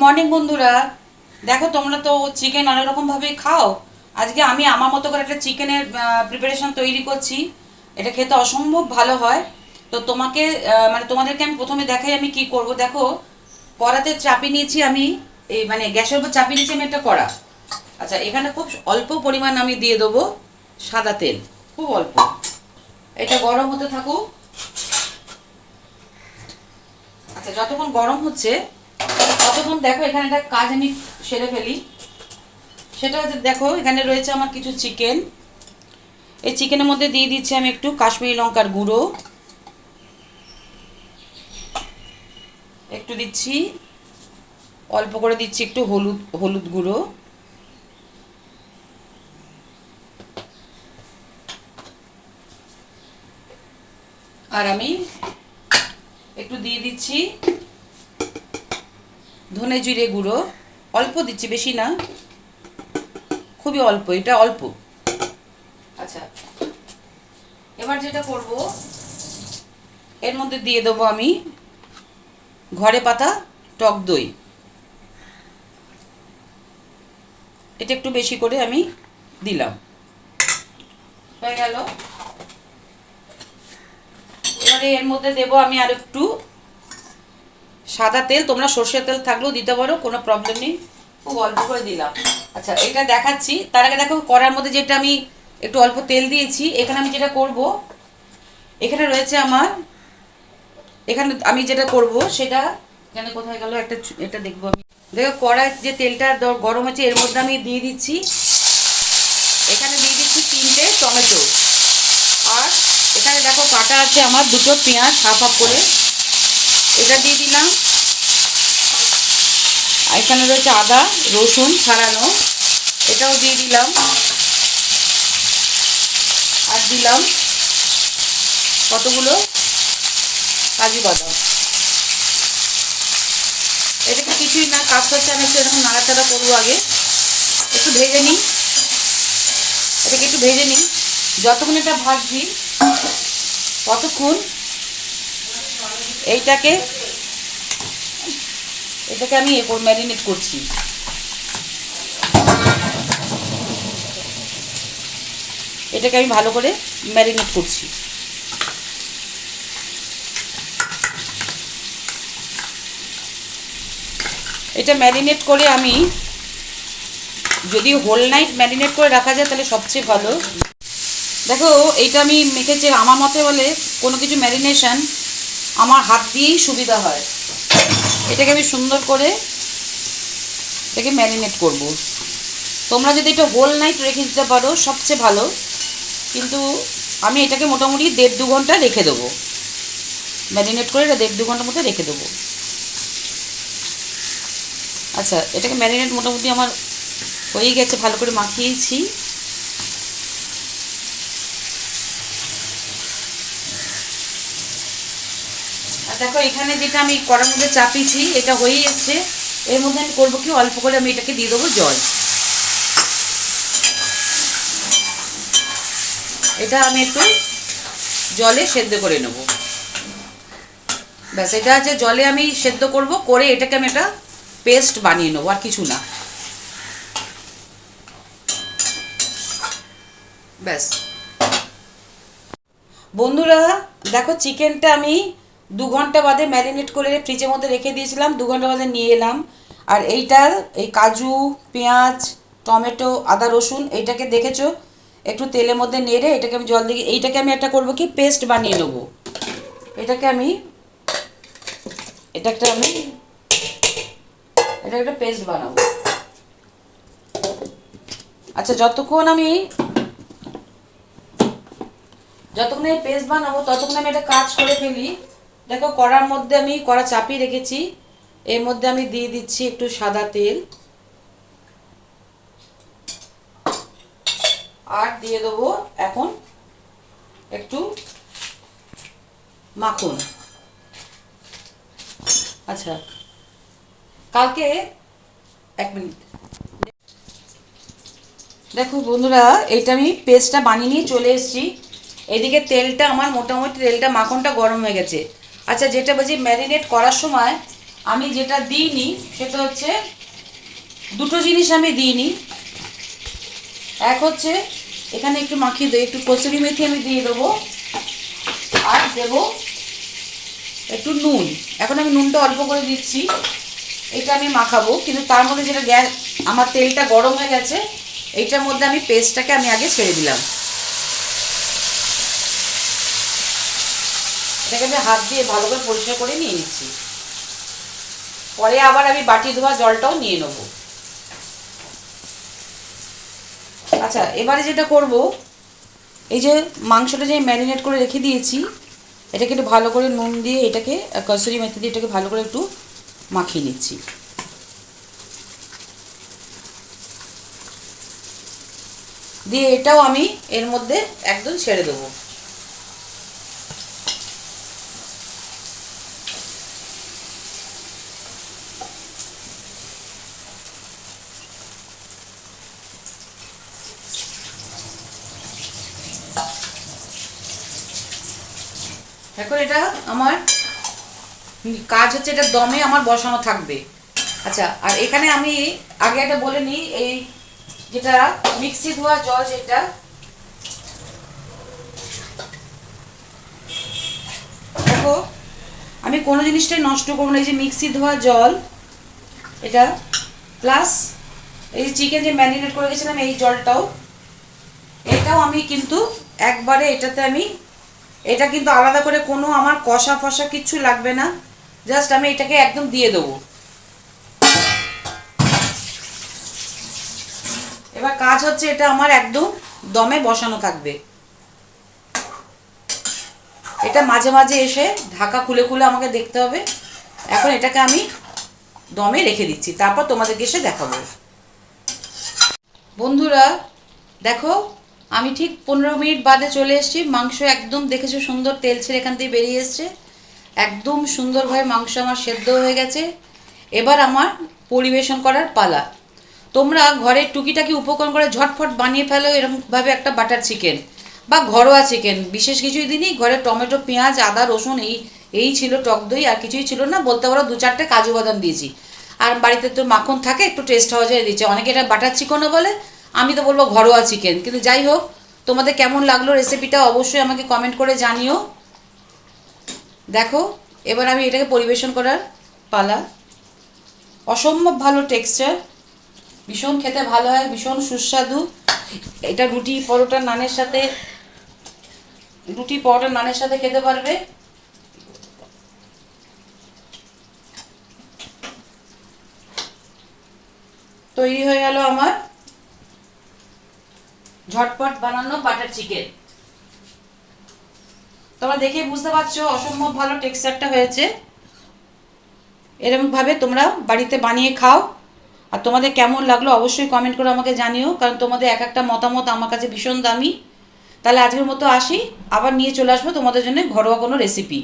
Morning বন্ধুরা। দেখো তোমরা তো চিকেন অনেক রকমভাবেই খাও। আজকে আমি আমার মতো করে একটা চিকেনের প্রিপারেশন তৈরি করছি। এটা খেতে অসম্ভব ভালো হয়। তো তোমাকে মানে তোমাদেরকে আমি প্রথমে দেখাই আমি কি করব। দেখো, কড়াতে চাপিয়ে নিয়েছি আমি, এই মানে গ্যাসের উপর চাপিয়ে নিয়েছি আমি একটা কড়া। আচ্ছা, এখানে খুব অল্প পরিমাণ আমি দিয়ে দেবো সাদা তেল, খুব অল্প। এটা গরম হতে থাকুক। আচ্ছা, যতক্ষণ গরম হচ্ছে ততক্ষণ দেখো এখানে একটা কাজ আমি সেরে ফেলি। সেটা হচ্ছে, দেখো এখানে রয়েছে আমার কিছু চিকেন। এই চিকেনের মধ্যে দিয়ে দিচ্ছি আমি একটু কাশ্মীরি লঙ্কার গুঁড়ো, একটু দিচ্ছি, অল্প করে দিচ্ছি একটু হলুদ হলুদ গুঁড়ো, আর আমি একটু দিয়ে দিচ্ছি ধনে জিরে গুঁড়ো। অল্প দিচ্ছি, বেশি না, খুবই অল্প, এটা অল্প। আচ্ছা, এবার যেটা করব, এর মধ্যে দিয়ে দেবো আমি ঘরে পাতা টক দই। এটা একটু বেশি করে আমি দিলাম, হয়ে গেল। এবারে এর মধ্যে দেবো আমি আর একটু সাদা তেল, তোমরা সর্ষের তেল থাকলেও দিতে পারো, কোনো প্রবলেম নেই, খুব অল্প করে দিলাম। আচ্ছা, এটা দেখাচ্ছি। তার আগে দেখো কড়ার মধ্যে যেটা আমি একটু অল্প তেল দিয়েছি, এখানে আমি যেটা করব, এখানে রয়েছে আমার, এখানে আমি যেটা করব সেটা, এখানে কোথায় গেল একটা, এটা দেখবো আমি। দেখো কড়াই যে তেলটা গরম হচ্ছে, এর মধ্যে আমি দিয়ে দিচ্ছি, এখানে দিয়ে দিচ্ছি 3টে টমেটো। আর এখানে দেখো কাটা আছে আমার 2টো পেঁয়াজ হাফ হাফ করে, এটা দিয়ে দিলাম। আর এখানে রয়েছে আদা রসুন ছাড়ানো, এটাও দিয়ে দিলাম। আর দিলাম কতগুলো কাজু বাদাম। এটাকে কিছুই না, কাজ করছে, আমি একটু এরকম নাড়াচাড়া করবো। আগে একটু ভেজে নিই, এটাকে একটু ভেজে নিই। যতক্ষণ এটা ভাজছি ততক্ষণ এইটাকে, এটাকে আমি ম্যারিনেট করছি। এটাকে আমি ভালো করে ম্যারিনেট করছি। এটা ম্যারিনেট করে আমি, যদি হোল নাইট ম্যারিনেট করে রাখা যায় তাহলে সবচেয়ে ভালো। দেখো এইটা আমি মেখেছি, আমার মতে বলে কোনো কিছু ম্যারিনেশন আমার হাত দিয়েই সুবিধা হয়। এটাকে আমি সুন্দর করে এটাকে ম্যারিনেট করব। তোমরা যদি এটা হোল নাইট রেখে দিতে পারো সবচেয়ে ভালো, কিন্তু আমি এটাকে মোটামুটি 1.5-2 ঘন্টা রেখে দেবো। ম্যারিনেট করে এটা 1.5-2 ঘন্টার মধ্যে রেখে দেবো। আচ্ছা, এটাকে ম্যারিনেট মোটামুটি আমার হয়ে গেছে, ভালো করে মাখিয়েছি। আর দেখো এখানে যেটা আমি কড়ার মধ্যে চাপিয়েছি এটা হয়েই এসছে। এর মধ্যে আমি করবো কি, অল্প করে আমি এটাকে দিয়ে দেবো জল। এটা আমি একটু জলে সেদ্ধ করে নেব। ব্যাস, এটা আছে জলে আমি সেদ্ধ করব, করে এটাকে আমি একটা পেস্ট বানিয়ে নেবো, আর কিছু না। ব্যাস বন্ধুরা, দেখো চিকেনটা আমি 2 ঘন্টা বাদে ম্যারিনেট করে ফ্রিজের মধ্যে রেখে দিয়েছিলাম, 2 ঘন্টা বাদে নিয়ে এলাম। আর এইটার এই কাজু পেঁয়াজ টমেটো আদা রসুন এইটাকে দেখেছো একটু তেলের মধ্যে নেড়ে এটাকে আমি জল দিয়ে, এইটাকে আমি একটা করবো কি, পেস্ট বানিয়ে নেবো। এটাকে আমি, এটা একটা পেস্ট বানাবো। আচ্ছা, যতক্ষণ আমি পেস্ট বানাবো ততক্ষণ আমি একটা কাজ করে ফেলি। দেখো কড়ার মধ্যে আমি কড়া চাপিয়ে রেখেছি, এর মধ্যে আমি দিয়ে দিচ্ছি একটু সাদা তেল, আর দিয়ে দেবো এখন একটু মাখন। আচ্ছা, কালকে, 1 মিনিট, দেখো বন্ধুরা, এইটা আমি পেস্টটা বানিয়ে নিয়ে চলে এসেছি। এদিকে তেলটা আমার মোটামুটি, তেলটা মাখনটা গরম হয়ে গেছে। আচ্ছা, যেটা বলছি ম্যারিনেট করার সময় আমি যেটা দিইনি সেটা হচ্ছে দুটো জিনিস আমি দিইনি। এক হচ্ছে এখানে একটু মাখিয়ে দেবো, একটু কসুরি মেথি আমি দিয়ে দেবো, আর দেবো একটু নুন। এখন আমি নুনটা অল্প করে দিচ্ছি, এটা আমি মাখাবো। কিন্তু তার মধ্যে যেটা গ্যাস, আমার তেলটা গরম হয়ে গেছে, এইটার মধ্যে আমি পেস্টটাকে আমি আগে ছেড়ে দিলাম। এটাকে আমি হাত দিয়ে ভালো করে পরিষ্কার করে নিয়ে নিচ্ছি। পরে আবার আমি বাটি ধোয়া জলটাও নিয়ে নেব। আচ্ছা, এবারে যেটা করব, এই যে মাংসটা যে ম্যারিনেট করে রেখে দিয়েছি, এটাকে একটু ভালো করে নুন দিয়ে এটাকে কসুরি মেথি দিয়ে এটাকে ভালো করে একটু মাখিয়ে নিচ্ছি। দিয়ে এটাও আমি এর মধ্যে একদম ছেড়ে দেবো। এখন এটা আমার কাজ হচ্ছে, এটা দমে আমার বসানো থাকবে। আচ্ছা, আর এখানে আমি আগে একটা বলে নিই, এই যেটা মিক্সি ধোয়া জল, যেটা দেখো আমি কোনো জিনিসটাই নষ্ট করবো না। এই যে মিক্সি ধোয়া জল এটা, প্লাস এই যে চিকেন যে ম্যারিনেট করে গেছিলাম এই জলটাও, এটাও আমি কিন্তু একবারে এটাতে আমি, এটা কিন্তু আলাদা করে কোনো আমার কষা ফষা কিচ্ছু লাগবে না, জাস্ট আমি এটাকে একদম দিয়ে দেবো। এবার কাজ হচ্ছে এটা আমার একদম দমে বসানো থাকবে। এটা মাঝে মাঝে এসে ঢাকা খুলে খুলে আমাকে দেখতে হবে। এখন এটাকে আমি দমে রেখে দিচ্ছি, তারপর তোমাদেরকে এসে দেখাবো। বন্ধুরা দেখো, আমি ঠিক 15 মিনিট বাদে চলে এসেছি। মাংস একদম দেখেছো সুন্দর তেল ছেড়ে এখান থেকে বেরিয়ে এসছে, একদম সুন্দরভাবে মাংস আমার সেদ্ধ হয়ে গেছে। এবার আমার পরিবেশন করার পালা। তোমরা ঘরে টুকিটাকি উপকরণ করে ঝটফট বানিয়ে ফেলো এরকমভাবে একটা বাটার চিকেন বা ঘরোয়া চিকেন। বিশেষ কিছুই দিনই ঘরে টমেটো, পেঁয়াজ, আদা, রসুন এই ছিল, টক দই আর কিছুই ছিল না, বলতে পারো 2-4টে কাজু বাদাম দিয়েছি। আর বাড়িতে তো মাখন থাকে, একটু টেস্ট হওয়া যায় দিচ্ছে। অনেকে এটা বাটার চিকেনও বলে, আমি তো বলবো ঘরোয়া চিকেন। কিন্তু যাই হোক, তোমাদের কেমন লাগলো রেসিপিটা অবশ্যই আমাকে কমেন্ট করে জানিও। দেখো, এবার আমি এটাকে পরিবেশন করার পালা। অসম্ভব ভালো টেক্সচার, ভীষণ খেতে ভালো হয়, ভীষণ সুস্বাদু। এটা রুটি পরোটা নানের সাথে খেতে পারবে। তৈরি হয়ে গেল আমার ঝটপট বানানো বাটার চিকেন। তোমরা দেখে বুঝতে পারছো অসম্ভব ভালো টেক্সচারটা হয়েছে। এরকমভাবে তোমরা বাড়িতে বানিয়ে খাও। আর তোমাদের কেমন লাগলো অবশ্যই কমেন্ট করে আমাকে জানিও, কারণ তোমাদের এক একটা মতামত আমার কাছে ভীষণ দামি। তাহলে আজকের মতো আসি, আবার নিয়ে চলে আসবো তোমাদের জন্য ঘরোয়া কোনো রেসিপি।